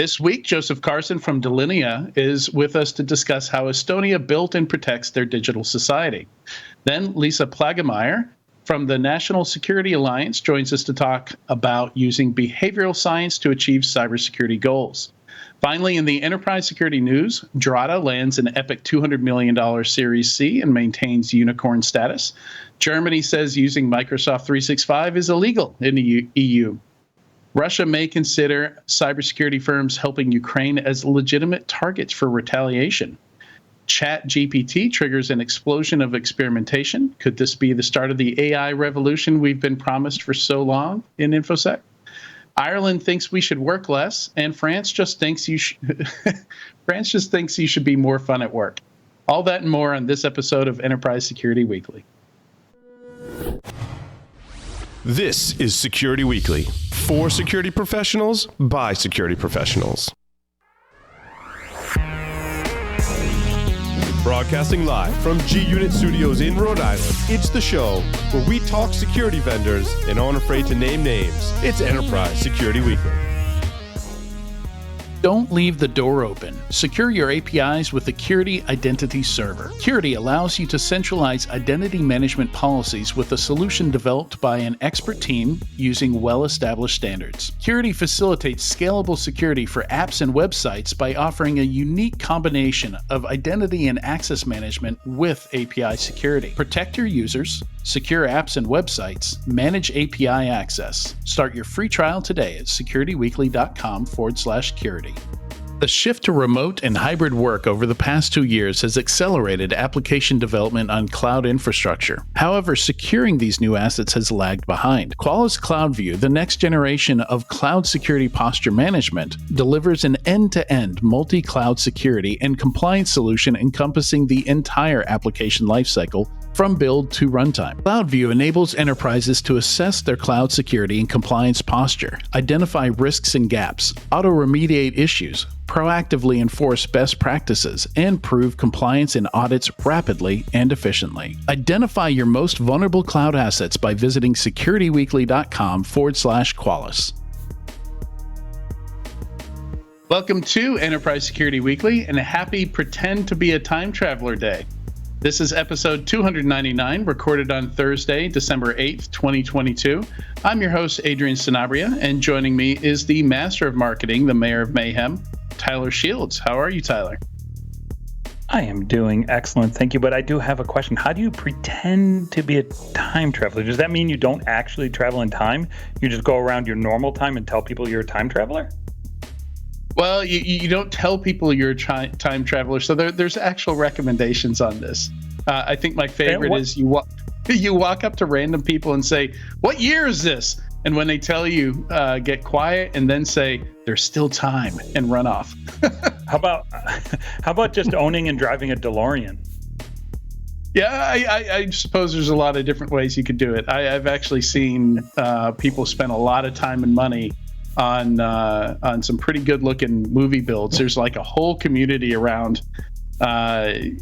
This week, Joseph Carson from Delinea is with us to discuss how Estonia built and protects their digital society. Then Lisa Plagemeyer from the National Security Alliance joins us to talk about using behavioral science to achieve cybersecurity goals. Finally, in the enterprise security news, Drata lands an epic $200 million Series C and maintains unicorn status. Germany says using Microsoft 365 is illegal in the EU. Russia may consider cybersecurity firms helping Ukraine as legitimate targets for retaliation. ChatGPT triggers an explosion of experimentation. Could this be the start of the AI revolution we've been promised for so long in InfoSec? Ireland thinks we should work less, and France just thinks you should be more fun at work. All that and more on this episode of Enterprise Security Weekly. This is Security Weekly, for security professionals, by security professionals. Broadcasting live from G-Unit Studios in Rhode Island, it's the show where we talk security vendors and aren't afraid to name names. It's Enterprise Security Weekly. Don't leave the door open. Secure your APIs with the Curity Identity Server. Curity allows you to centralize identity management policies with a solution developed by an expert team using well-established standards. Curity facilitates scalable security for apps and websites by offering a unique combination of identity and access management with API security. Protect your users, secure apps and websites, manage API access. Start your free trial today at securityweekly.com/Curity. The shift to remote and hybrid work over the past 2 years has accelerated application development on cloud infrastructure. However, securing these new assets has lagged behind. Qualys CloudView, the next generation of cloud security posture management, delivers an end-to-end multi-cloud security and compliance solution encompassing the entire application lifecycle from build to runtime. CloudView enables enterprises to assess their cloud security and compliance posture, identify risks and gaps, auto-remediate issues, proactively enforce best practices, and prove compliance in audits rapidly and efficiently. Identify your most vulnerable cloud assets by visiting securityweekly.com/Qualys. Welcome to Enterprise Security Weekly and a happy Pretend to be a Time Traveler Day. This is episode 299, recorded on Thursday, December 8th, 2022. I'm your host, Adrian Sanabria, and joining me is the Master of Marketing, the Mayor of Mayhem, Tyler Shields. How are you, Tyler? I am doing excellent, thank you. But I do have a question. How do you pretend to be a time traveler? Does that mean you don't actually travel in time? You just go around your normal time and tell people you're a time traveler? Well, you don't tell people you're a time traveler, so there's actual recommendations on this. I think my favorite is you walk up to random people and say, "What year is this?" And when they tell you, get quiet and then say, "There's still time," and run off. How about just owning and driving a DeLorean? Yeah, I suppose there's a lot of different ways you could do it. I've actually seen people spend a lot of time and money on some pretty good looking movie builds. There's like a whole community around the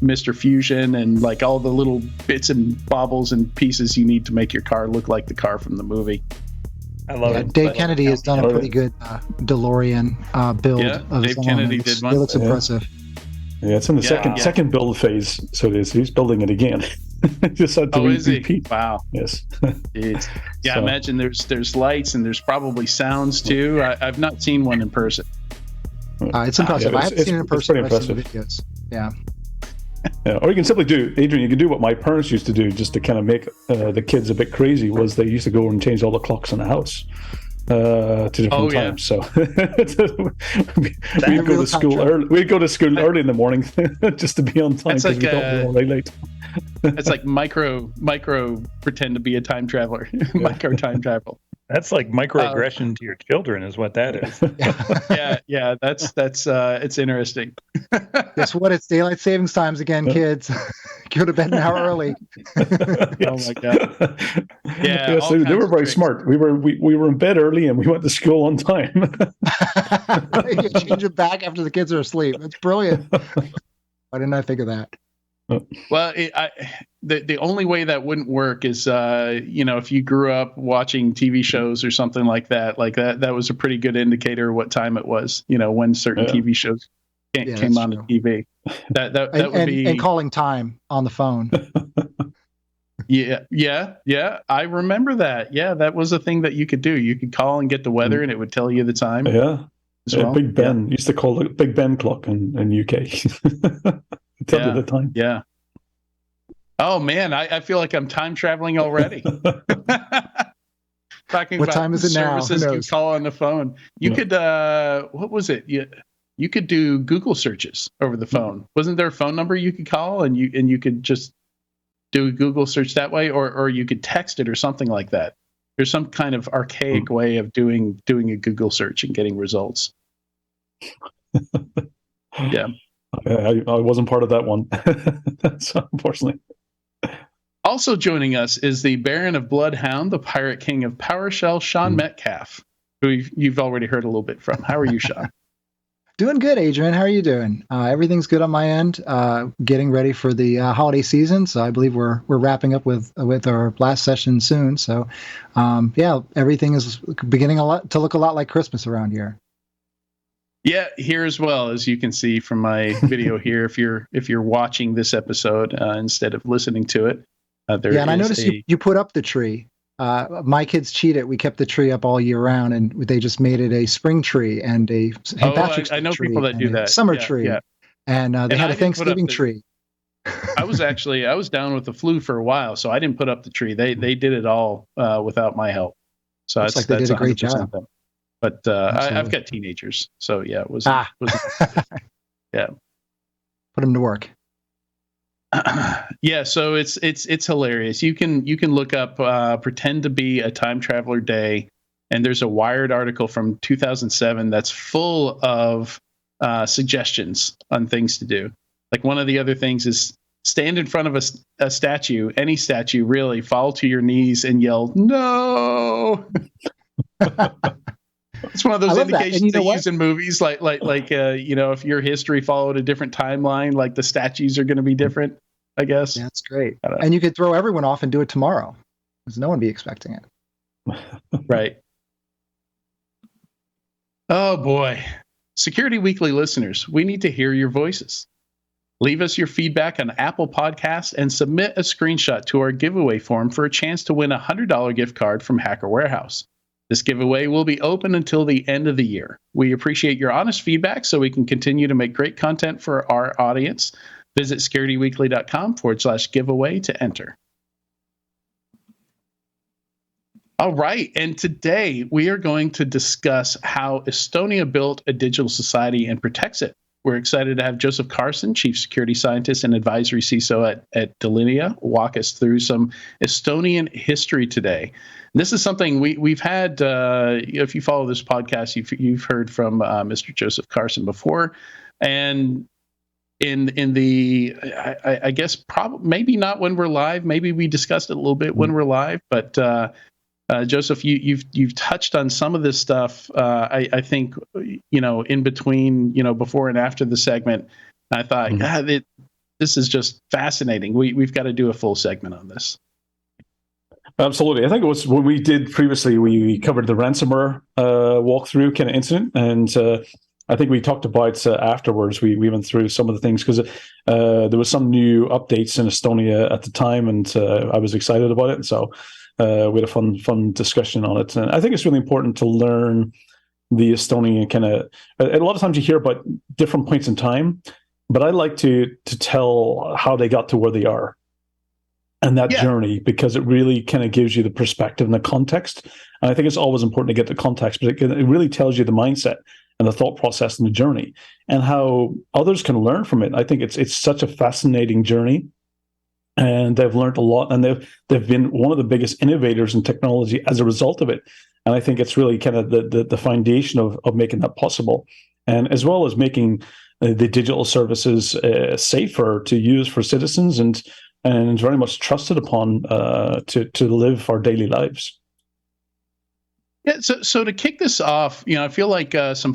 Mr. Fusion and like all the little bits and bobbles and pieces you need to make your car look like the car from the movie. I love it. Dave Kennedy has done a pretty good DeLorean build of his own. Kennedy did one. It looks impressive. Yeah, it's in the second build phase, so he's building it again. Just had to repeat. Wow. Yes. Yeah, I imagine there's lights and there's probably sounds too. I've not seen one in person. It's impressive. I haven't seen it in person. It's pretty impressive. Videos. Yeah. Yeah. Or you can simply do, Adrian, you can do what my parents used to do just to kind of make the kids a bit crazy, was they used to go and change all the clocks in the house to different times. So we'd go to school early. We'd go to school early in the morning just to be on time because we thought we were already late. It's like micro pretend to be a time traveler. Micro time travel. That's like microaggression to your children, is what that is. Yeah. That's it's interesting. Guess what? It's daylight savings times again, kids. Go to bed an hour early. Oh my god. Yeah. Yes, they were very smart. We were in bed early and we went to school on time. You change it back after the kids are asleep. That's brilliant. Why didn't I think of that? Well, the only way that wouldn't work is, if you grew up watching TV shows or something like that was a pretty good indicator of what time it was, when certain TV shows came on the TV. That would be. And calling time on the phone. Yeah. I remember that. Yeah, that was a thing that you could do. You could call and get the weather, and it would tell you the time. Yeah. Well. Big Ben used to call it Big Ben clock in UK. Tell you the time. Yeah. Oh man, I feel like I'm time traveling already. Talking what about time is it now? Services you call on the phone. You could what was it? You could do Google searches over the phone. Wasn't there a phone number you could call and you could just do a Google search that way, or you could text it or something like that. There's some kind of archaic way of doing a Google search and getting results. Yeah. I wasn't part of that one. So, unfortunately. Also joining us is the Baron of Bloodhound, the Pirate King of PowerShell, Sean Metcalf, who you've already heard a little bit from. How are you, Sean? Doing good, Adrian. How are you doing? Everything's good on my end. Getting ready for the holiday season, so I believe we're wrapping up with our last session soon. So, everything is beginning to look a lot like Christmas around here. Yeah, here as well, as you can see from my video here. If you're watching this episode instead of listening to it, there. Yeah, and I noticed you put up the tree. My kids cheated. We kept the tree up all year round, and they just made it a spring tree and a St. Patrick's Day I know tree people that do that. Summer tree, and they had a Thanksgiving tree. I was down with the flu for a while, so I didn't put up the tree. They did it all without my help. So Looks like they did a great job. Them. But I've got teenagers, so yeah, it was yeah. Put them to work. Yeah, so it's hilarious. You can look up pretend to be a time traveler day, and there's a Wired article from 2007 that's full of suggestions on things to do. Like one of the other things is stand in front of a statue, any statue really, fall to your knees and yell no. It's one of those indications they use in movies, like if your history followed a different timeline, like the statues are going to be different, I guess. Yeah, that's great. And you could throw everyone off and do it tomorrow, because no one would be expecting it. Right. Oh boy, Security Weekly listeners, we need to hear your voices. Leave us your feedback on Apple Podcasts and submit a screenshot to our giveaway form for a chance to win a $100 gift card from Hacker Warehouse. This giveaway will be open until the end of the year. We appreciate your honest feedback so we can continue to make great content for our audience. Visit securityweekly.com/giveaway to enter. All right, and today we are going to discuss how Estonia built a digital society and protects it. We're excited to have Joseph Carson, Chief Security Scientist and Advisory CISO at Decentralization, walk us through some Estonian history today. This is something we've had. If you follow this podcast, you've heard from Mr. Joseph Carson before, and in the I guess maybe not when we're live. Maybe we discussed it a little bit when we're live, but Joseph, you've touched on some of this stuff. I think in between before and after the segment. I thought, God, this is just fascinating. We've got to do a full segment on this. Absolutely. I think it was when we did previously, we covered the ransomware walkthrough kind of incident. And I think we talked about afterwards, we went through some of the things because there was some new updates in Estonia at the time, and I was excited about it. And so we had a fun discussion on it. And I think it's really important to learn the Estonian kind of, a lot of times you hear about different points in time, but I like to tell how they got to where they are. And that journey, because it really kind of gives you the perspective and the context. And I think it's always important to get the context, but it really tells you the mindset and the thought process and the journey and how others can learn from it. I think it's such a fascinating journey, and they've learned a lot, and they've been one of the biggest innovators in technology as a result of it. And I think it's really kind of the foundation of making that possible, and as well as making the digital services safer to use for citizens and very much trusted upon to live our daily lives. Yeah, so to kick this off, I feel like some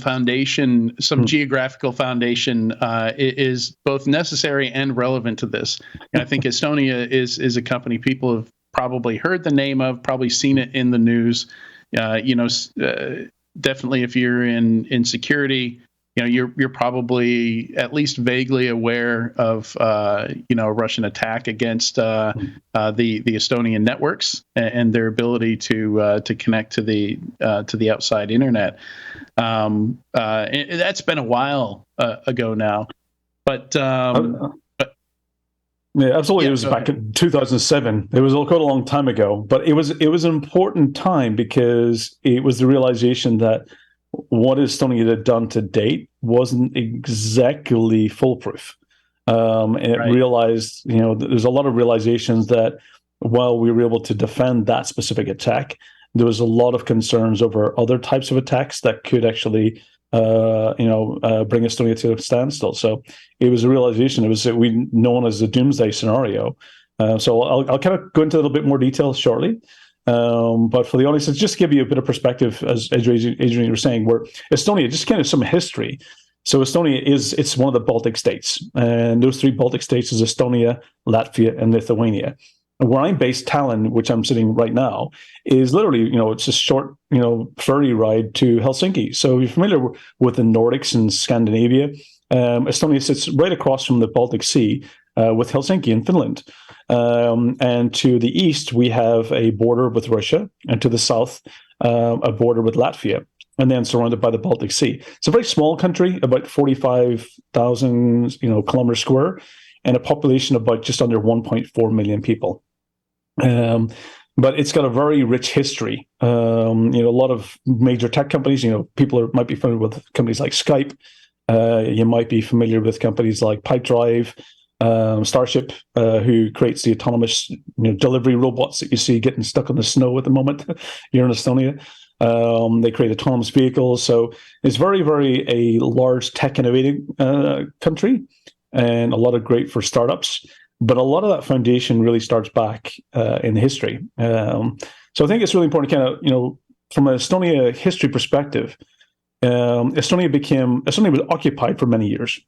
geographical foundation is both necessary and relevant to this. And I think Estonia is a company people have probably heard the name of, probably seen it in the news. Definitely if you're in security, you're probably at least vaguely aware of a Russian attack against the Estonian networks and their ability to connect to the outside internet. That's been a while ago now, but yeah, absolutely. Yeah, it was back in 2007. It was quite a long time ago, but it was an important time because it was the realization that what Estonia had done to date wasn't exactly foolproof. And it realized, there's a lot of realizations that while we were able to defend that specific attack, there was a lot of concerns over other types of attacks that could actually bring Estonia to a standstill. So it was a realization. It was known as the Doomsday Scenario. So I'll kind of go into a little bit more detail shortly. But for the audience, just to give you a bit of perspective, as Adrian was saying, where Estonia, just kind of some history. So Estonia it's one of the Baltic states, and those three Baltic states is Estonia, Latvia, and Lithuania. And where I'm based, Tallinn, which I'm sitting right now, is literally, it's a short, ferry ride to Helsinki. So if you're familiar with the Nordics and Scandinavia, Estonia sits right across from the Baltic Sea with Helsinki in Finland. And to the east, we have a border with Russia, and to the south, a border with Latvia, and then surrounded by the Baltic Sea. It's a very small country, about 45,000 kilometers square, and a population of about just under 1.4 million people. But it's got a very rich history. A lot of major tech companies. People might be familiar with companies like Skype. You might be familiar with companies like Pipedrive, Starship, who creates the autonomous delivery robots that you see getting stuck on the snow at the moment here in Estonia. They create autonomous vehicles. So it's very, very a large tech innovating country, and a lot of great for startups. But a lot of that foundation really starts back in history. So I think it's really important to kind of, from an Estonia history perspective, Estonia was occupied for many years.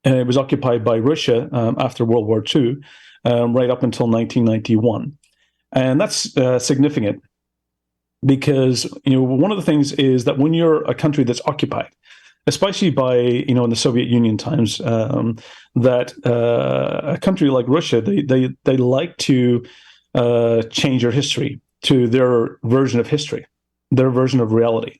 And it was occupied by Russia after World War II, right up until 1991. And that's significant because, one of the things is that when you're a country that's occupied, especially by, in the Soviet Union times, that a country like Russia, they like to change your history to their version of history, their version of reality.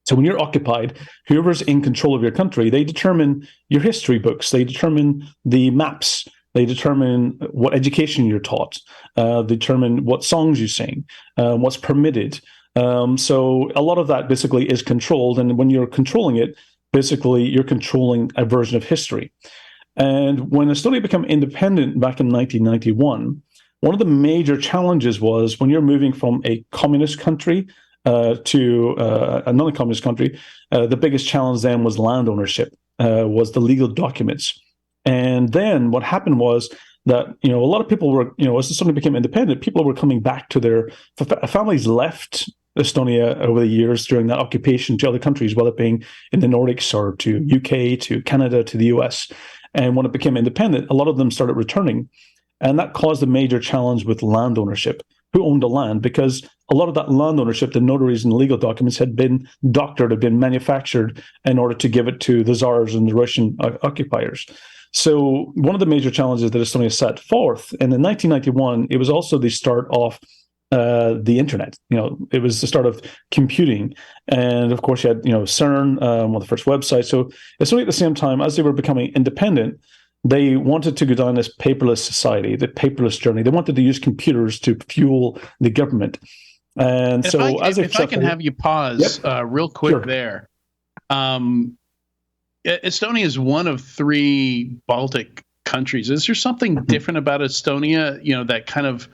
So when you're occupied, whoever's in control of your country, they determine your history books, they determine the maps, they determine what education you're taught, determine what songs you sing, what's permitted. So a lot of that basically is controlled. And when you're controlling it, basically you're controlling a version of history. And when Estonia became independent back in 1991, one of the major challenges was when you're moving from a communist country to a non-communist country, the biggest challenge then was land ownership, was the legal documents. And then what happened was that, a lot of people were, as Estonia became independent, people were coming back to their families left Estonia over the years during that occupation to other countries, whether it being in the Nordics or to UK, to Canada, to the US. And when it became independent, a lot of them started returning. And that caused a major challenge with land ownership. Who owned the land? Because a lot of that land ownership, the notaries and the legal documents had been doctored, had been manufactured in order to give it to the Tsars and the Russian occupiers. So one of the major challenges that Estonia set forth, and in 1991, it was also the start of the internet. It was the start of computing. And of course, you had, CERN, one of the first websites. So Estonia at the same time, as they were becoming independent, they wanted to go down this paperless society, the paperless journey. They wanted to use computers to fuel the government. And if so, if I can have you pause real quick. Sure. There, Estonia is one of three Baltic countries. Is there something different about Estonia, that kind of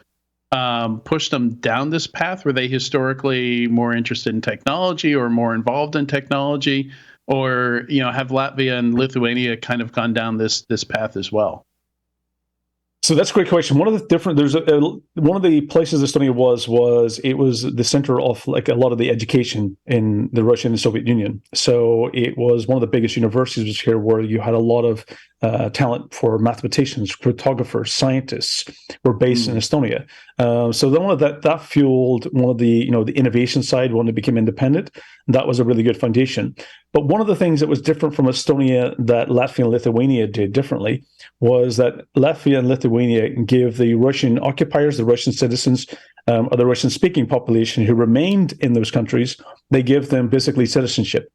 pushed them down this path? Were they historically more interested in technology or more involved in technology? Or, have Latvia and Lithuania kind of gone down this path as well? So that's a great question. One of the different one of the places Estonia was it was the center of like a lot of the education in the Russian and Soviet Union. So it was one of the biggest universities here, where you had a lot of talent for mathematicians, cryptographers, scientists were based in Estonia. So then one of that fueled one of the the innovation side when it became independent. That was a really good foundation. But one of the things that was different from Estonia that Latvia and Lithuania did differently was that Latvia and Lithuania gave the Russian occupiers, the Russian citizens, or the Russian-speaking population who remained in those countries, they give them basically citizenship.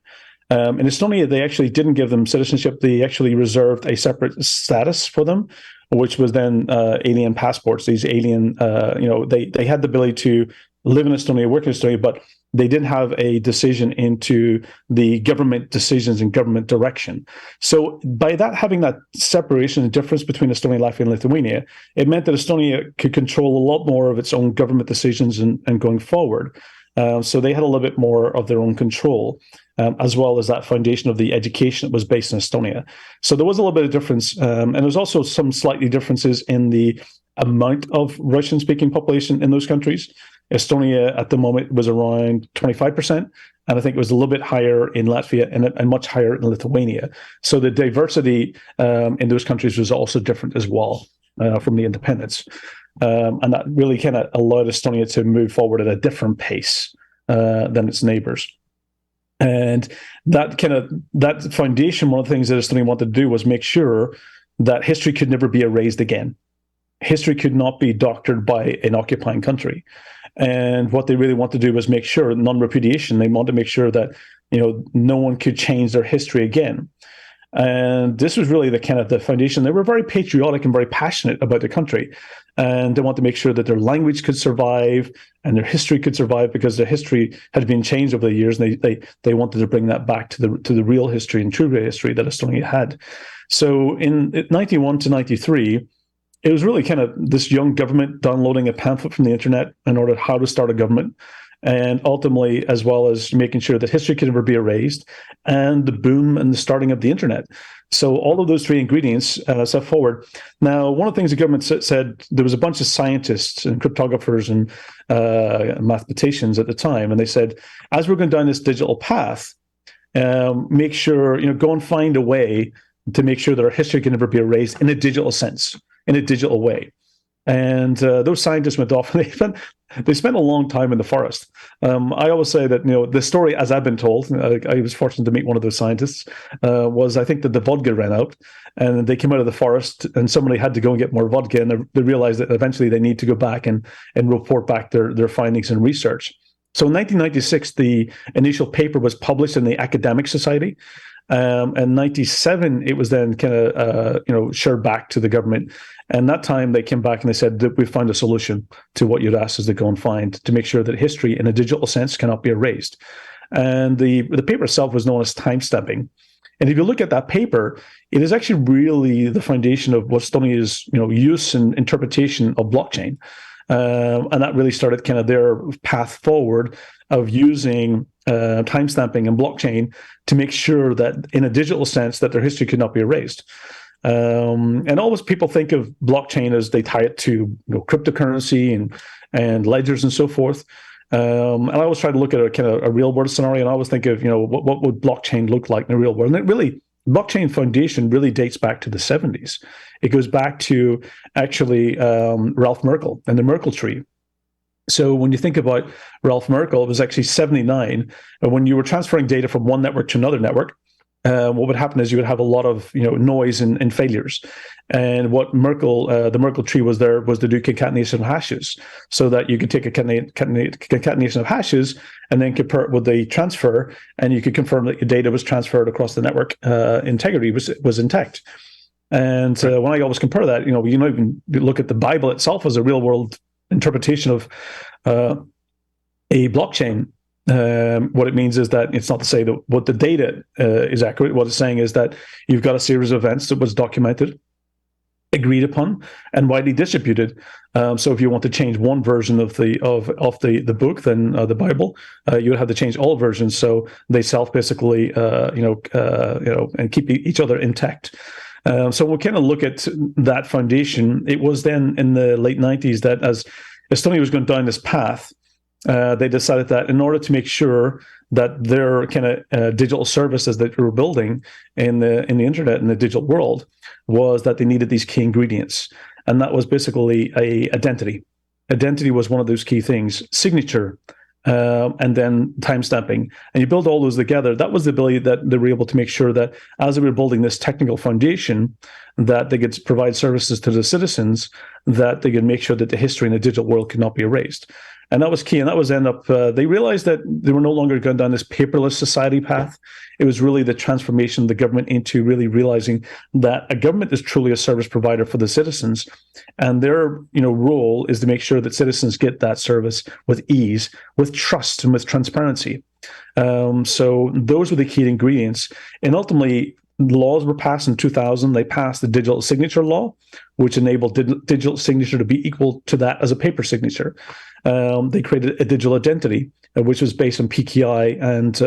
In Estonia, they actually didn't give them citizenship. They actually reserved a separate status for them, which was then alien passports. These alien, they had the ability to live in Estonia, work in Estonia, but they didn't have a decision into the government decisions and government direction. So by that, having that separation and difference between Estonia, Latvia, and Lithuania, it meant that Estonia could control a lot more of its own government decisions and going forward. So they had a little bit more of their own control, as well as that foundation of the education that was based in Estonia. So there was a little bit of difference. And there was also some slightly differences in the amount of Russian-speaking population in those countries. Estonia at the moment was around 25%, and I think it was a little bit higher in Latvia and much higher in Lithuania. So the diversity in those countries was also different as well from the independence. And that really kind of allowed Estonia to move forward at a different pace than its neighbors. And that foundation, one of the things that Estonia wanted to do was make sure that history could never be erased again. History could not be doctored by an occupying country. And what they really want to do was make sure non-repudiation. They want to make sure that no one could change their history again. And this was really the kind of the foundation. They were very patriotic and very passionate about the country, and they want to make sure that their language could survive and their history could survive, because their history had been changed over the years, and they wanted to bring that back to the real history and true history that Estonia had. So in 91 to 93. It was really kind of this young government downloading a pamphlet from the internet in order how to start a government, and ultimately, as well as making sure that history can never be erased, and the boom and the starting of the internet. So all of those three ingredients set forward. Now, one of the things the government said, there was a bunch of scientists and cryptographers and mathematicians at the time, and they said, as we're going down this digital path, make sure, go and find a way to make sure that our history can never be erased in a digital sense, in a digital way. And those scientists went off, and they spent a long time in the forest. I always say that, the story, as I've been told, I was fortunate to meet one of those scientists, was I think that the vodka ran out, and they came out of the forest, and somebody had to go and get more vodka, and they realized that eventually they need to go back and report back their findings and research. So in 1996, the initial paper was published in the Academic Society. And 97, it was then kind of, shared back to the government. And that time they came back and they said that we found a solution to what you'd asked us to go and find, to make sure that history in a digital sense cannot be erased. And the paper itself was known as timestamping. And if you look at that paper, it is actually really the foundation of what Estonia's, use and interpretation of blockchain. And that really started kind of their path forward of using timestamping and blockchain to make sure that in a digital sense that their history could not be erased. And always people think of blockchain as they tie it to cryptocurrency and ledgers and so forth. And I always try to look at a kind of a real world scenario, and I always think of, what would blockchain look like in the real world? And it really, blockchain foundation really dates back to the 70s. It goes back to actually Ralph Merkle and the Merkle tree. So when you think about Ralph Merkle, it was actually 79. And when you were transferring data from one network to another network, what would happen is you would have a lot of noise and failures. And what the Merkle tree was there was to do concatenation of hashes, so that you could take a concatenation of hashes and then compare it with the transfer, and you could confirm that your data was transferred across the network. Integrity was intact. And when I always compare that, you even look at the Bible itself as a real world interpretation of a blockchain. What it means is that it's not to say that what the data is accurate. What it's saying is that you've got a series of events that was documented, agreed upon, and widely distributed. So if you want to change one version of the book, then the Bible, you would have to change all versions so they self basically and keep each other intact. So we'll kind of look at that foundation. It was then in the late 90s that as Estonia was going down this path, they decided that in order to make sure that their kind of digital services that we were building in the internet and the digital world was that they needed these key ingredients, and that was basically a identity. Identity was one of those key things. Signature, and then timestamping, and you build all those together. That was the ability that they were able to make sure that as they were building this technical foundation, that they could provide services to the citizens, that they could make sure that the history in the digital world could not be erased. And that was key. And that was they realized that they were no longer going down this paperless society path. It was really the transformation of the government into really realizing that a government is truly a service provider for the citizens. And their role is to make sure that citizens get that service with ease, with trust, and with transparency. So those were the key ingredients. And ultimately, laws were passed in 2000. They passed the digital signature law, which enabled digital signature to be equal to that as a paper signature. They created a digital identity, which was based on PKI and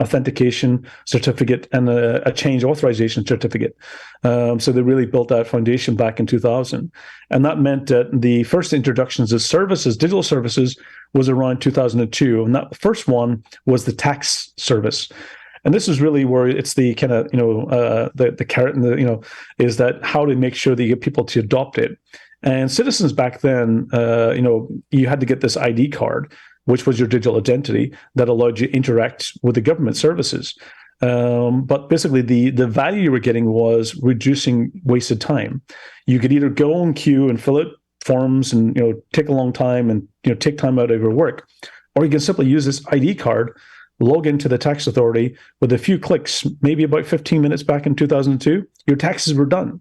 authentication certificate and a change authorization certificate. So they really built that foundation back in 2000. And that meant that the first introductions of services, digital services, was around 2002. And that first one was the tax service. And this is really where it's the kind of, the carrot and the, is that how to make sure that you get people to adopt it. And citizens back then, you had to get this ID card, which was your digital identity that allowed you to interact with the government services. But basically the value you were getting was reducing wasted time. You could either go and queue and fill out forms and, take a long time and, take time out of your work, or you can simply use this ID card, log into the tax authority with a few clicks, maybe about 15 minutes back in 2002, your taxes were done.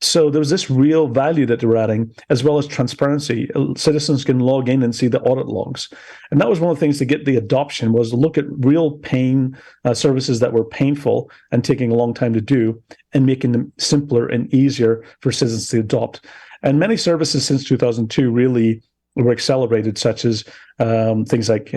So there was this real value that they were adding, as well as transparency. Citizens can log in and see the audit logs. And that was one of the things to get the adoption, was to look at real pain services that were painful and taking a long time to do, and making them simpler and easier for citizens to adopt. And many services since 2002 really were accelerated, such as things like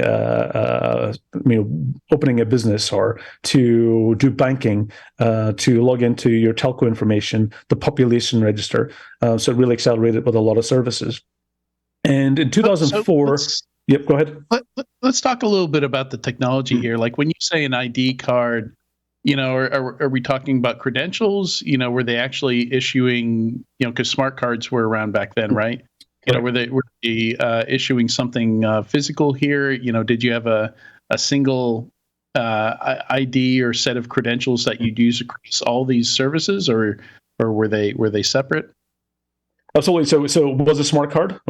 opening a business, or to do banking, to log into your telco information, the population register. So it really accelerated with a lot of services. And in 2004, yep, go ahead. Let's talk a little bit about the technology here. Like when you say an ID card, are we talking about credentials? Were they actually issuing, because smart cards were around back then, right? Were they issuing something physical here? Did you have a single ID or set of credentials that you'd use across all these services, or were they separate? Absolutely. So it was a smart card.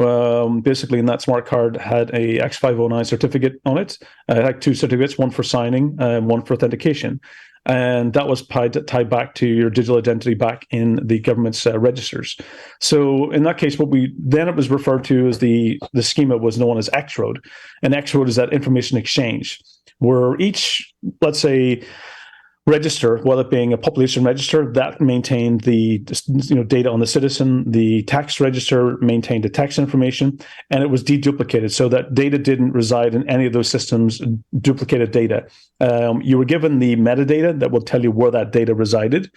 Basically, in that smart card had a X509 certificate on it. It had two certificates, one for signing and one for authentication. And that was tied back to your digital identity back in the government's registers. So in that case, it was referred to as the schema was known as X-Road. And X-Road is that information exchange, where each, let's say, register, whether it being a population register, that maintained the data on the citizen. The tax register maintained the tax information, and it was deduplicated, so that data didn't reside in any of those systems, duplicated data. You were given the metadata that will tell you where that data resided.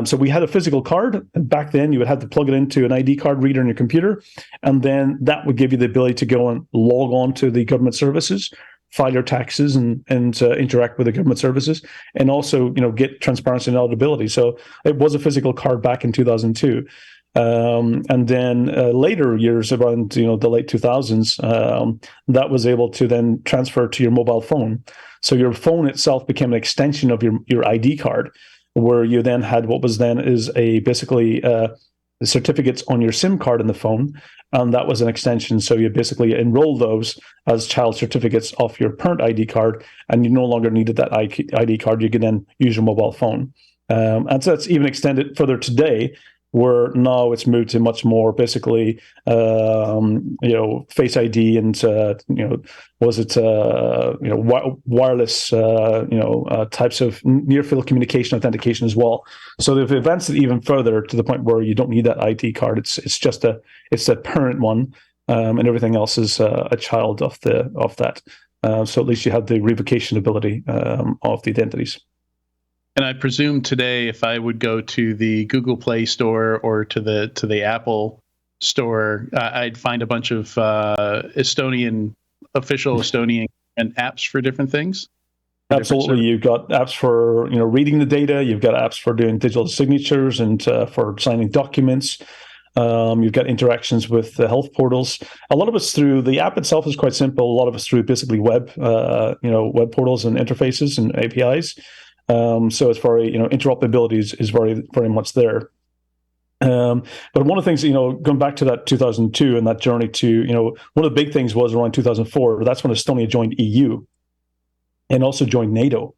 So we had a physical card, and back then you would have to plug it into an ID card reader on your computer, and then that would give you the ability to go and log on to the government services, file your taxes and interact with the government services, and also get transparency and auditability. So it was a physical card back in 2002. And then later years, around the late 2000s, that was able to then transfer to your mobile phone. So your phone itself became an extension of your ID card, where you then had what was then is basically the certificates on your SIM card in the phone, and that was an extension. So you basically enroll those as child certificates off your parent ID card, and you no longer needed that ID card. You can then use your mobile phone. And so that's even extended further today, where now it's moved to much more basically, Face ID and, wireless, types of near-field communication authentication as well. So they've advanced it even further to the point where you don't need that ID card. It's just it's a parent one, and everything else is a child of that. So at least you have the revocation ability of the identities. And I presume today, if I would go to the Google Play Store or to the Apple Store, I'd find a bunch of official Estonian and apps for different things. Absolutely, you've got apps for reading the data. You've got apps for doing digital signatures and for signing documents. You've got interactions with the health portals. A lot of it's through the app itself is quite simple. A lot of it's through basically web portals and interfaces and APIs. So as far as interoperability is very, very much there. But one of the things, going back to that 2002 and that journey to, one of the big things was around 2004. That's when Estonia joined EU and also joined NATO.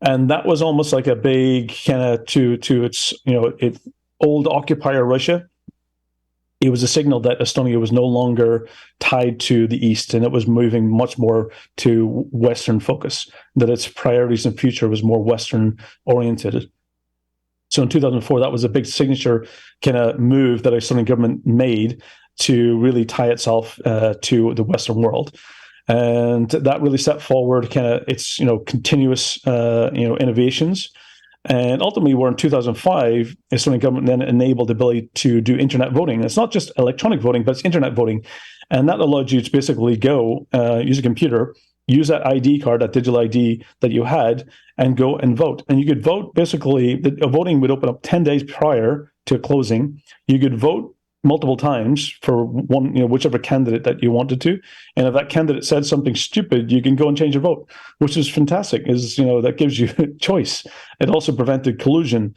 And that was almost like a big kind of to its, its old occupier Russia. It was a signal that Estonia was no longer tied to the East, and it was moving much more to Western focus, that its priorities and future was more Western oriented. So in 2004, that was a big signature kind of move that the Estonian government made to really tie itself to the Western world. And that really set forward kind of its, continuous, innovations. And ultimately, we're in 2005, the Estonian government then enabled the ability to do internet voting. It's not just electronic voting, but it's internet voting. And that allowed you to basically go use a computer, use that ID card, that digital ID that you had, and go and vote. And you could vote, basically, the voting would open up 10 days prior to closing. You could vote multiple times for one, whichever candidate that you wanted to. And if that candidate said something stupid, you can go and change your vote, which is fantastic. That gives you choice. It also prevented collusion,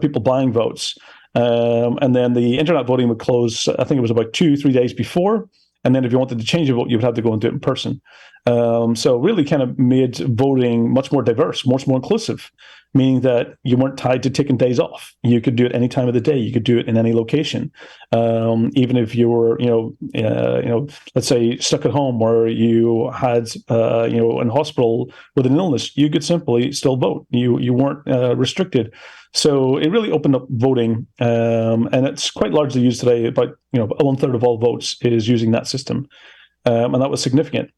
people buying votes. And then the internet voting would close, I think it was about 2-3 days before. And then if you wanted to change your vote, you would have to go and do it in person. So really kind of made voting much more diverse, much more inclusive, meaning that you weren't tied to taking days off. You could do it any time of the day. You could do it in any location. Even if you were, let's say stuck at home or you had, in hospital with an illness, you could simply still vote. You weren't restricted. So it really opened up voting, and it's quite largely used today. About 1/3 of all votes is using that system, and that was significant.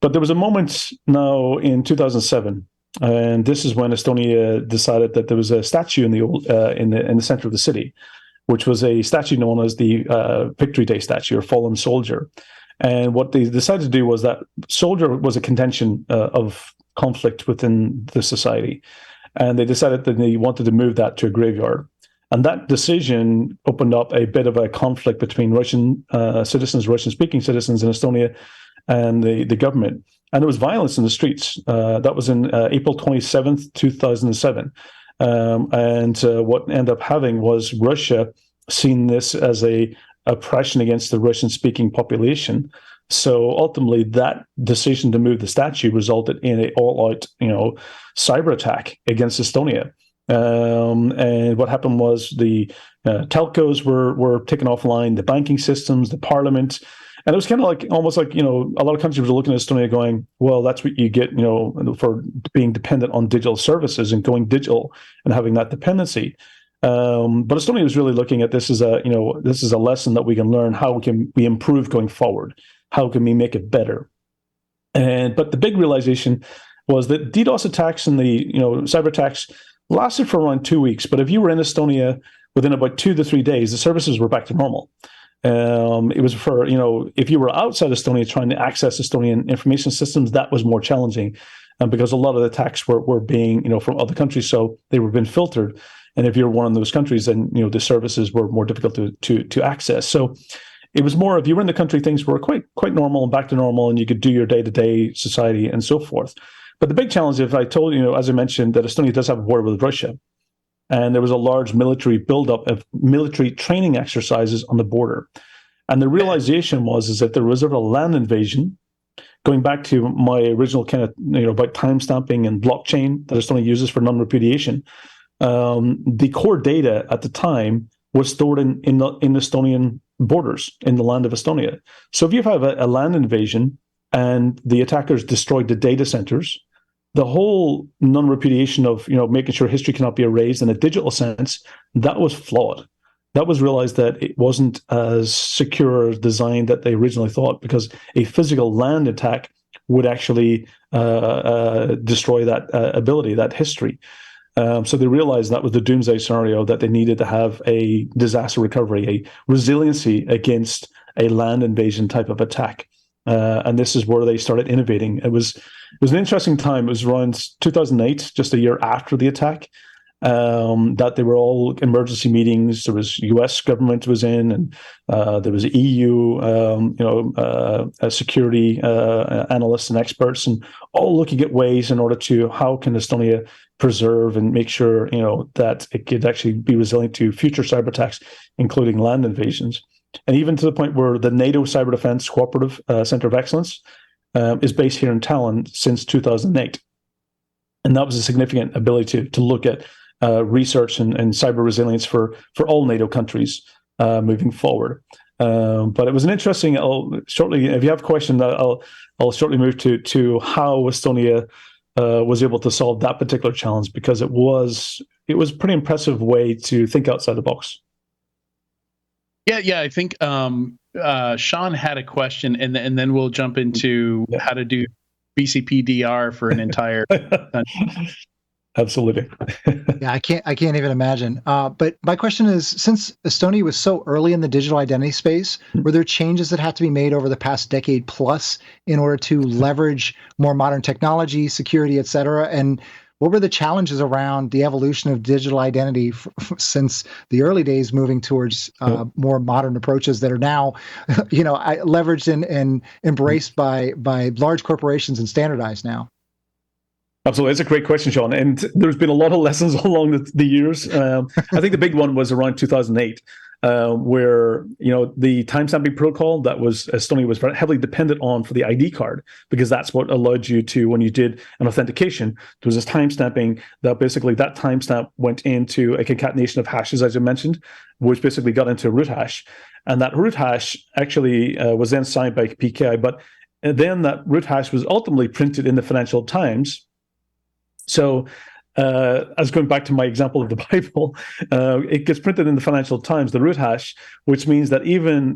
But there was a moment now in 2007, and this is when Estonia decided that there was a statue in the center of the city, which was a statue known as the Victory Day statue or Fallen Soldier. And what they decided to do was that soldier was a contention of conflict within the society. And they decided that they wanted to move that to a graveyard. And that decision opened up a bit of a conflict between Russian citizens, Russian-speaking citizens in Estonia, and the government. And there was violence in the streets. That was in April 27th, 2007. And what ended up having was Russia seen this as a oppression against the Russian-speaking population. So ultimately, that decision to move the statue resulted in an all-out, cyber attack against Estonia. And what happened was the telcos were taken offline, the banking systems, the parliament, and it was kind of almost like a lot of countries were looking at Estonia going, well, that's what you get, for being dependent on digital services and going digital and having that dependency. But Estonia was really looking at this as a lesson that we can learn. How can we improve going forward? How can we make it better? But the big realization was that DDoS attacks and the cyber attacks lasted for around 2 weeks. But if you were in Estonia within about 2 to 3 days, the services were back to normal. It was for if you were outside Estonia trying to access Estonian information systems, that was more challenging, because a lot of the attacks were being from other countries, so they were being filtered. And if you're one of those countries, then the services were more difficult to access. So it was more, if you were in the country, things were quite normal and back to normal, and you could do your day-to-day society and so forth. But the big challenge, if I told as I mentioned, that Estonia does have a border with Russia, and there was a large military buildup of military training exercises on the border. And the realization is that there was a land invasion, going back to my original kind of, about time stamping and blockchain that Estonia uses for non-repudiation. The core data at the time was stored in Estonian borders, in the land of Estonia. So if you have a land invasion and the attackers destroyed the data centers, the whole non-repudiation of making sure history cannot be erased in a digital sense, that was flawed. That was realized that it wasn't as secure as designed that they originally thought, because a physical land attack would actually destroy that ability, that history. So they realized that was the Doomsday Scenario, that they needed to have a disaster recovery, a resiliency against a land invasion type of attack. And this is where they started innovating. It was an interesting time. It was around 2008, just a year after the attack, that they were all emergency meetings. There was U.S. government was in, and there was EU, security analysts and experts, and all looking at ways in order to how can Estonia preserve and make sure that it could actually be resilient to future cyber attacks, including land invasions. And even to the point where the NATO Cyber Defense Cooperative Center of Excellence is based here in Tallinn since 2008. And that was a significant ability to look at research and cyber resilience for all NATO countries moving forward. But it was an interesting, shortly, if you have a question, I'll shortly move to how Estonia was able to solve that particular challenge, because it was a pretty impressive way to think outside the box. Yeah. I think Sean had a question, and then we'll jump into how to do BCPDR for an entire country. Absolutely. Yeah, I can't even imagine. But my question is, since Estonia was so early in the digital identity space, were there changes that had to be made over the past decade plus in order to leverage more modern technology, security, et cetera? And what were the challenges around the evolution of digital identity since the early days, moving towards more modern approaches that are now, leveraged and embraced by large corporations and standardized now? Absolutely. It's a great question, Sean. And there's been a lot of lessons along the years. I think the big one was around 2008, where, the timestamping protocol that Estonia was very heavily dependent on for the ID card, because that's what allowed you to, when you did an authentication, there was this timestamping that basically that timestamp went into a concatenation of hashes, as you mentioned, which basically got into a root hash. And that root hash actually was then signed by PKI, but then that root hash was ultimately printed in the Financial Times. So, as going back to my example of the Bible, it gets printed in the Financial Times, the root hash, which means that even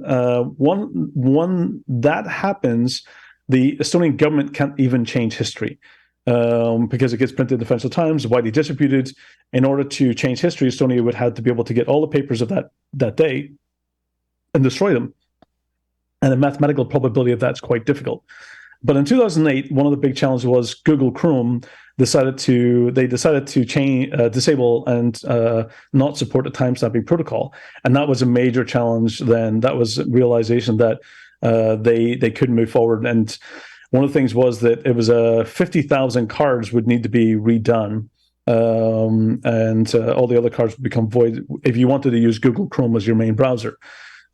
one that happens, the Estonian government can't even change history, because it gets printed in the Financial Times, widely distributed. In order to change history, Estonia would have to be able to get all the papers of that day and destroy them. And the mathematical probability of that's quite difficult. But in 2008, one of the big challenges was Google Chrome decided to change, disable and not support the timestamping protocol, and that was a major challenge. Then that was a realization that they couldn't move forward. And one of the things was that it was 50,000 cards would need to be redone, and all the other cards would become void if you wanted to use Google Chrome as your main browser.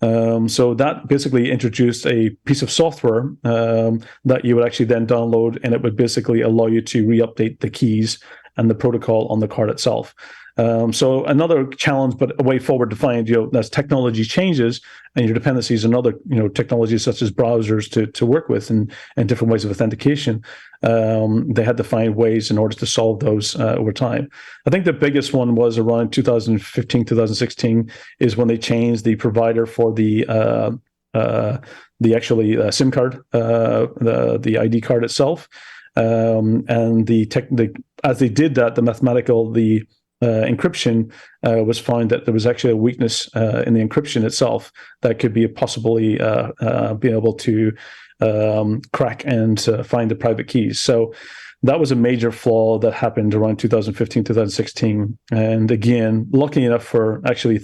So that basically introduced a piece of software that you would actually then download, and it would basically allow you to re-update the keys and the protocol on the card itself. So another challenge, but a way forward to find, as technology changes and your dependencies on other, technologies such as browsers to work with and different ways of authentication, they had to find ways in order to solve those over time. I think the biggest one was around 2015, 2016 is when they changed the provider for the actually SIM card, the ID card itself, and as they did that, the mathematical encryption was found that there was actually a weakness in the encryption itself that could be possibly be able to crack and find the private keys. So that was a major flaw that happened around 2015, 2016. And again, lucky enough for actually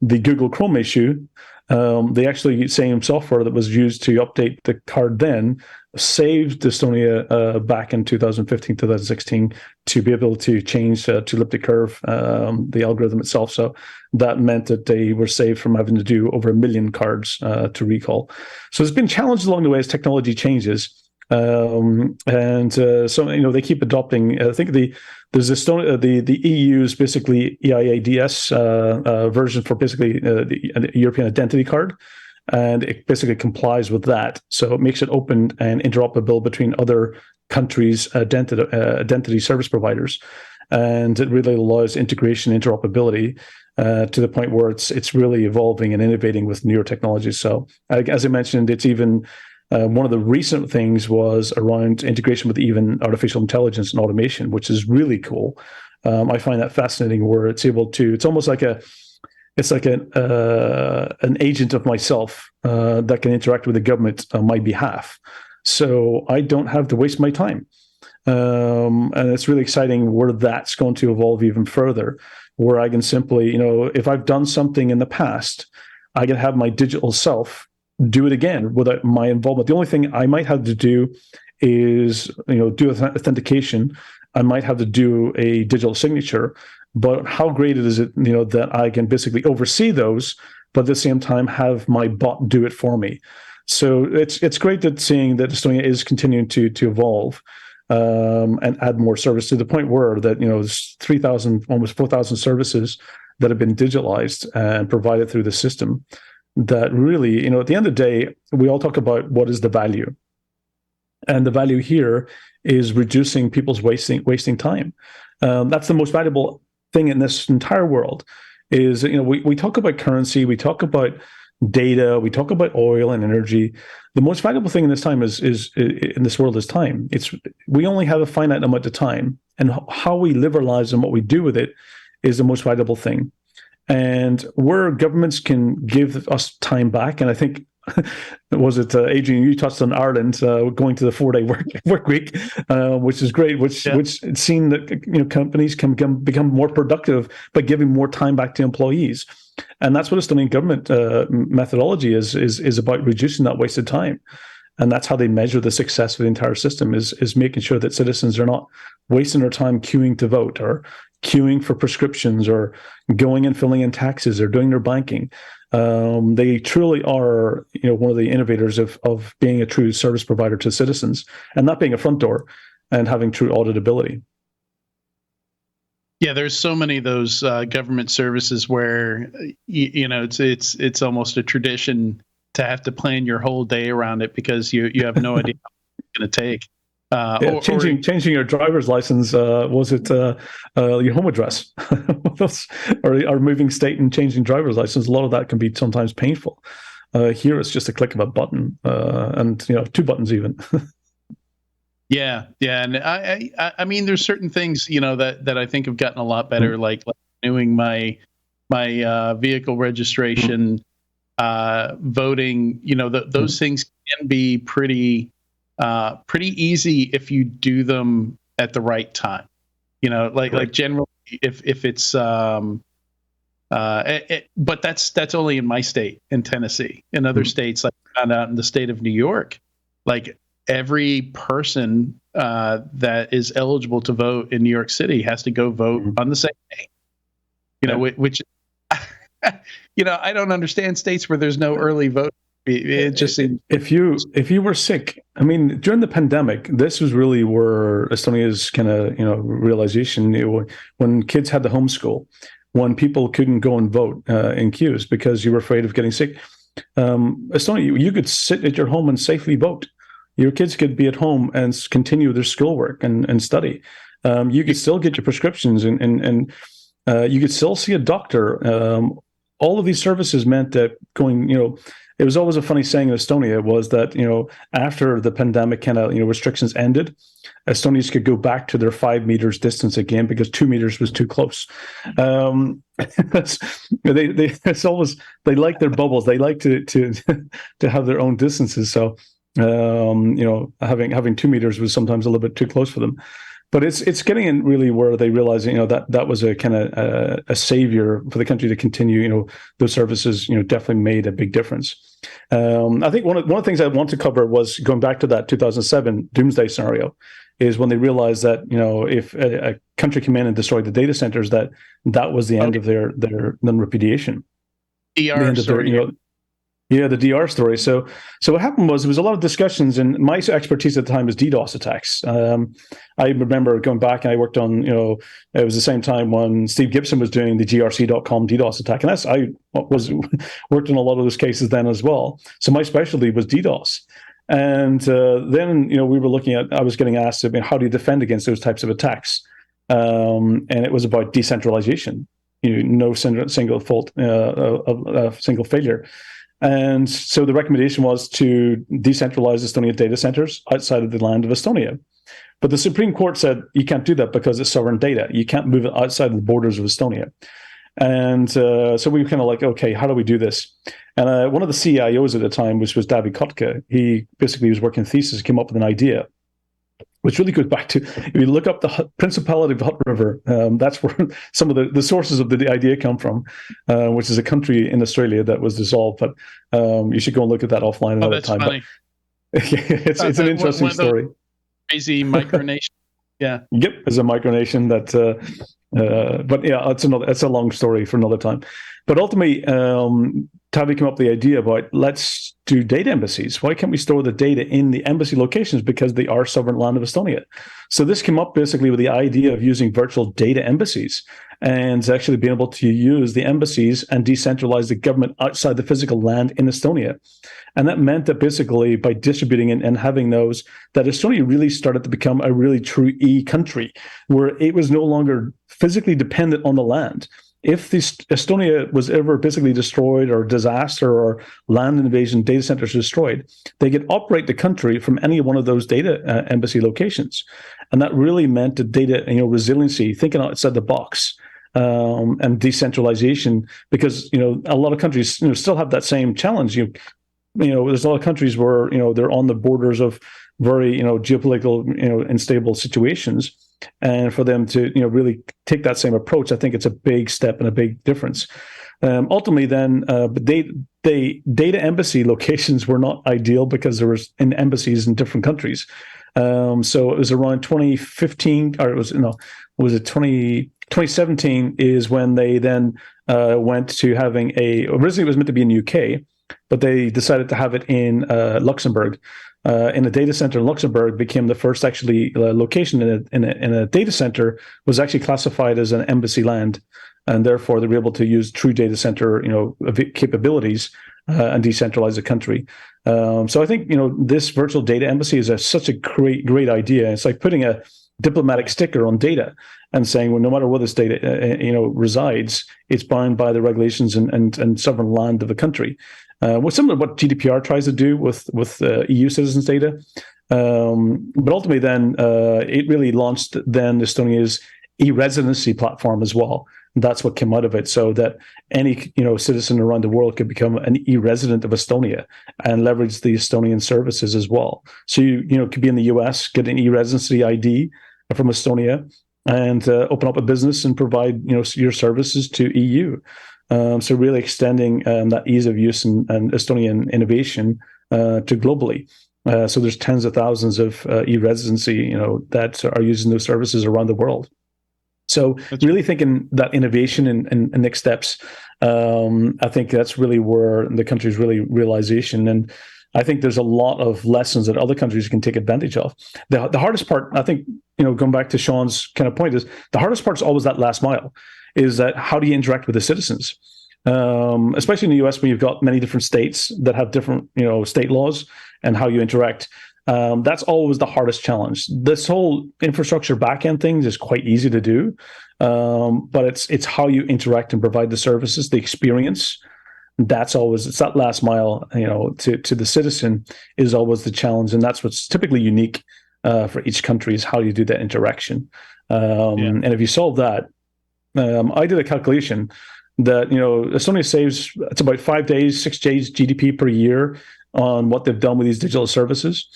the Google Chrome issue, the actually same software that was used to update the card then saved Estonia back in 2015, 2016 to be able to change to elliptic curve, the algorithm itself. So that meant that they were saved from having to do over 1 million cards to recall. So there's been challenges along the way as technology changes. So they keep adopting. I think there's Estonia, the EU's basically EIADS version for basically the European identity card, and it basically complies with that. So it makes it open and interoperable between other countries' identity service providers, and it really allows integration, interoperability to the point where it's really evolving and innovating with newer technologies. So as I mentioned, it's even one of the recent things was around integration with even artificial intelligence and automation, which is really cool. I find that fascinating, where it's able to. It's almost like an agent of myself that can interact with the government on my behalf. So I don't have to waste my time. And it's really exciting where that's going to evolve even further, where I can simply, if I've done something in the past, I can have my digital self do it again without my involvement. The only thing I might have to do is, do authentication. I might have to do a digital signature, but how great is it, that I can basically oversee those, but at the same time have my bot do it for me. So it's great that seeing that Estonia is continuing to evolve and add more service to the point where that there's 3,000, almost 4,000 services that have been digitalized and provided through the system. That really, at the end of the day, we all talk about what is the value, and the value here is reducing people's wasting time. That's the most valuable thing in this entire world. Is we talk about currency, we talk about data, we talk about oil and energy. The most valuable thing in this time is in this world is time. We only have a finite amount of time, and how we live our lives and what we do with it is the most valuable thing. And where governments can give us time back, and I think, was it Adrian? You touched on Ireland going to the 4-day work week, which is great. Which it's seen that companies can become more productive by giving more time back to employees, and that's what Estonian government methodology is about, reducing that wasted time. And that's how they measure the success of the entire system, is making sure that citizens are not wasting their time queuing to vote, or queuing for prescriptions, or going and filling in taxes, or doing their banking. They truly are, one of the innovators of being a true service provider to citizens, and not being a front door, and having true auditability. Yeah, there's so many of those government services where it's almost a tradition to have to plan your whole day around it, because you have no idea how long it's going to take. Changing your driver's license, was it your home address, or moving state and changing driver's license? A lot of that can be sometimes painful. Here, it's just a click of a button, and 2 buttons even. Yeah, and I mean, there's certain things that I think have gotten a lot better, like renewing my vehicle registration, voting. Those things can be pretty easy if you do them at the right time. Like generally, if it's but that's only in my state, in Tennessee. In other states, like I found out in the state of New York, like every person that is eligible to vote in New York City has to go vote on the same day. Which I don't understand states where there's no early vote. It just seems, if you were sick, I mean, during the pandemic, this was really where Estonia's kind of realization, when kids had to homeschool, when people couldn't go and vote in queues because you were afraid of getting sick. Estonia, you could sit at your home and safely vote. Your kids could be at home and continue their schoolwork and study. You could still get your prescriptions, and you could still see a doctor. All of these services meant that going, it was always a funny saying in Estonia was that, after the pandemic kind of, restrictions ended, Estonians could go back to their 5 meters distance again because 2 meters was too close. It's always, they like their bubbles. They like to have their own distances. So, having 2 meters was sometimes a little bit too close for them. But it's getting in really where they realize, that was a kind of a savior for the country to continue. Those services, definitely made a big difference. I think one of the things I want to cover was going back to that 2007 Doomsday Scenario, is when they realized that if a country came in and destroyed the data centers, that was the end of their non-repudiation. Yeah, the DR story. So what happened was there was a lot of discussions, and my expertise at the time was DDoS attacks. I remember going back, and I worked on, it was the same time when Steve Gibson was doing the grc.com DDoS attack, and I worked on a lot of those cases then as well. So my specialty was DDoS. And then, we were looking at, I was getting asked, how do you defend against those types of attacks? And it was about decentralization, no single fault, single failure. And so the recommendation was to decentralize Estonian data centers outside of the land of Estonia, But the Supreme Court said you can't do that because it's sovereign data. You can't move it outside the borders of Estonia. And so we were kind of like, okay, how do we do this? And one of the CIOs at the time, which was David Kotka, he basically was working a thesis, came up with an idea, which really goes back to, if you look up the Principality of Hutt River, that's where some of the sources of the idea come from, which is a country in Australia that was dissolved. But you should go and look at that offline another time. Funny. But it's an interesting story. Crazy micronation. Yeah. Yep, it's a micronation that. But yeah, it's a long story for another time. But ultimately, Tavi came up with the idea about let's do data embassies. Why can't we store the data in the embassy locations? Because they are sovereign land of Estonia. So this came up basically with the idea of using virtual data embassies and actually being able to use the embassies and decentralize the government outside the physical land in Estonia. And that meant that basically by distributing and having those, that Estonia really started to become a really true e-country, where it was no longer physically dependent on the land. If Estonia was ever basically destroyed or disaster or land invasion, data centers destroyed, they could operate the country from any one of those data embassy locations. And that really meant the data, resiliency, thinking outside the box. And decentralization, because a lot of countries still have that same challenge. There's a lot of countries where they're on the borders of very geopolitical unstable situations, and for them to really take that same approach, I think it's a big step and a big difference. Ultimately, then, the data embassy locations were not ideal because there was embassies in different countries. So it was around 2015, or was it 2017 is when they then went to having originally it was meant to be in the UK, but they decided to have it in Luxembourg. In a data center in Luxembourg became the first actually location in a data center was actually classified as an embassy land. And therefore they were able to use true data center, capabilities and decentralize the country. So I think, this virtual data embassy is such a great idea. It's like putting a diplomatic sticker on data and saying, well, no matter where this data, resides, it's bound by the regulations and sovereign land of the country. Similar to what GDPR tries to do with EU citizens' data. But ultimately then, it really launched then Estonia's e-residency platform as well. That's what came out of it, so that any citizen around the world could become an e-resident of Estonia and leverage the Estonian services as well. So you could be in the US, get an e-residency ID from Estonia, and open up a business and provide your services to EU. So really extending that ease of use and Estonian innovation to globally. So there's tens of thousands of e-residency that are using those services around the world. So really thinking that innovation and next steps, I think that's really where the country's really realization. And I think there's a lot of lessons that other countries can take advantage of. The hardest part, I think, going back to Sean's kind of point, is the hardest part is always that last mile, is that how do you interact with the citizens? Especially in the US, when you've got many different states that have different, state laws and how you interact. That's always the hardest challenge. This whole infrastructure backend thing is quite easy to do, but it's how you interact and provide the services, the experience. It's that last mile, to the citizen is always the challenge, and that's what's typically unique for each country is how you do that interaction. And if you solve that, I did a calculation that Estonia saves it's about 5 days, 6 days GDP per year on what they've done with these digital services,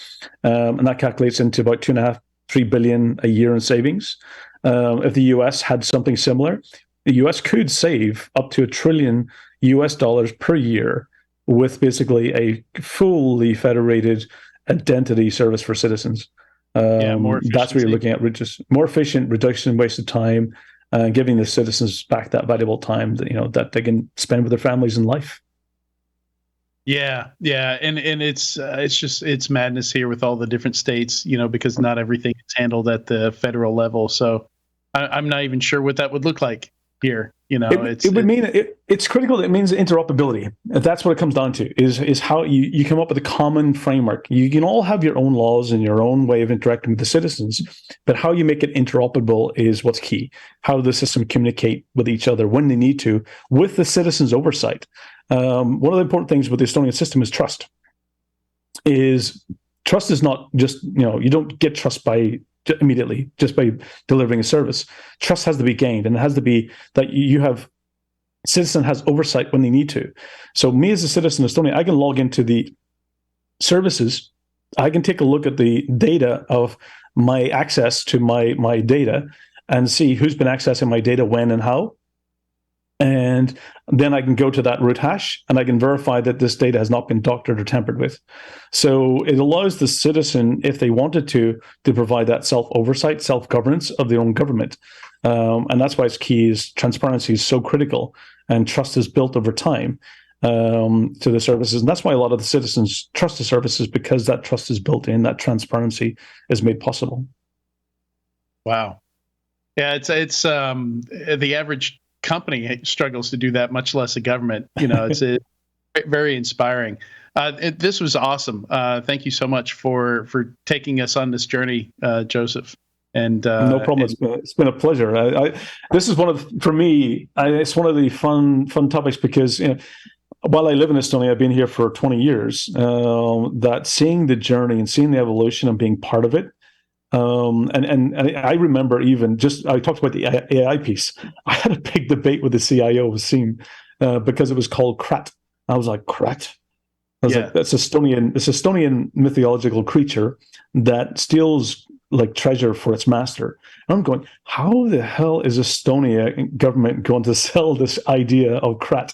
and that calculates into about 2.5-3 billion a year in savings. If the US had something similar, the US could save up to $1 trillion per year with basically a fully federated identity service for citizens. More that's what you're looking at, just more efficient, reduction in waste of time, giving the citizens back that valuable time that that they can spend with their families and life. Yeah, and it's madness here with all the different states, because not everything is handled at the federal level. So I'm not even sure what that would look like here. It's critical. It means interoperability. That's what it comes down to. Is how you come up with a common framework. You can all have your own laws and your own way of interacting with the citizens, but how you make it interoperable is what's key. How does the system communicate with each other when they need to, with the citizens' oversight? One of the important things with the Estonian system is trust. Trust is not just you don't get trust by immediately just by delivering a service. Trust has to be gained, and it has to be that you have citizen has oversight when they need to. So me as a citizen of Estonia, I can log into the services. I can take a look at the data of my access to my data and see who's been accessing my data when and how. And then I can go to that root hash and I can verify that this data has not been doctored or tampered with. So it allows the citizen, if they wanted to provide that self-oversight, self-governance of their own government. And that's why it's key is transparency is so critical, and trust is built over time to the services. And that's why a lot of the citizens trust the services, because that trust is built in, that transparency is made possible. Wow. Yeah, it's the average company struggles to do that, much less a government. It's very inspiring. This was awesome. Thank you so much for taking us on this journey, Joseph. And no problem. It's been a pleasure. This is for me. It's one of the fun topics because while I live in Estonia, I've been here for 20 years. That seeing the journey and seeing the evolution and being part of it. And I remember I talked about the AI piece. I had a big debate with the CIO of SEAM because it was called Krat. I was like, Krat? I was like, that's Estonian mythological creature that steals like treasure for its master. And I'm going, how the hell is Estonia government going to sell this idea of Krat?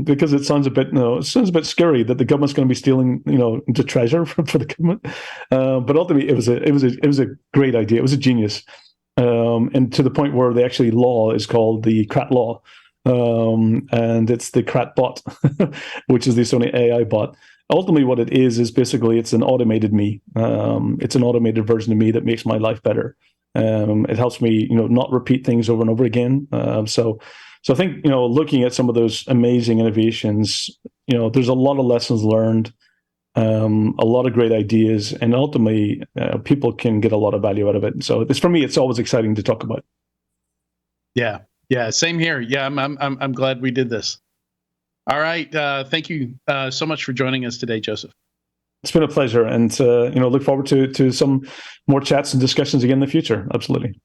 Because it sounds a bit scary that the government's going to be stealing, the treasure for the government. But ultimately, it was a great idea. It was a genius, and to the point where the actually law is called the Krat law, and it's the Krat bot, which is the Estonia AI bot. Ultimately, what it is basically it's an automated me. It's an automated version of me that makes my life better. It helps me, not repeat things over and over again. So I think, looking at some of those amazing innovations, there's a lot of lessons learned, a lot of great ideas, and ultimately people can get a lot of value out of it. So for me, it's always exciting to talk about. Yeah. Same here. Yeah, I'm glad we did this. All right. Thank you so much for joining us today, Joseph. It's been a pleasure, and look forward to some more chats and discussions again in the future. Absolutely.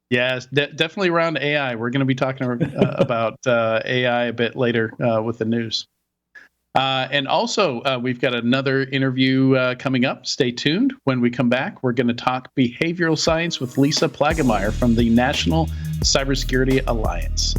Yeah, definitely around AI. We're going to be talking about AI a bit later with the news. And also, we've got another interview coming up. Stay tuned. When we come back, we're going to talk behavioral science with Lisa Plagemeyer from the National Cybersecurity Alliance.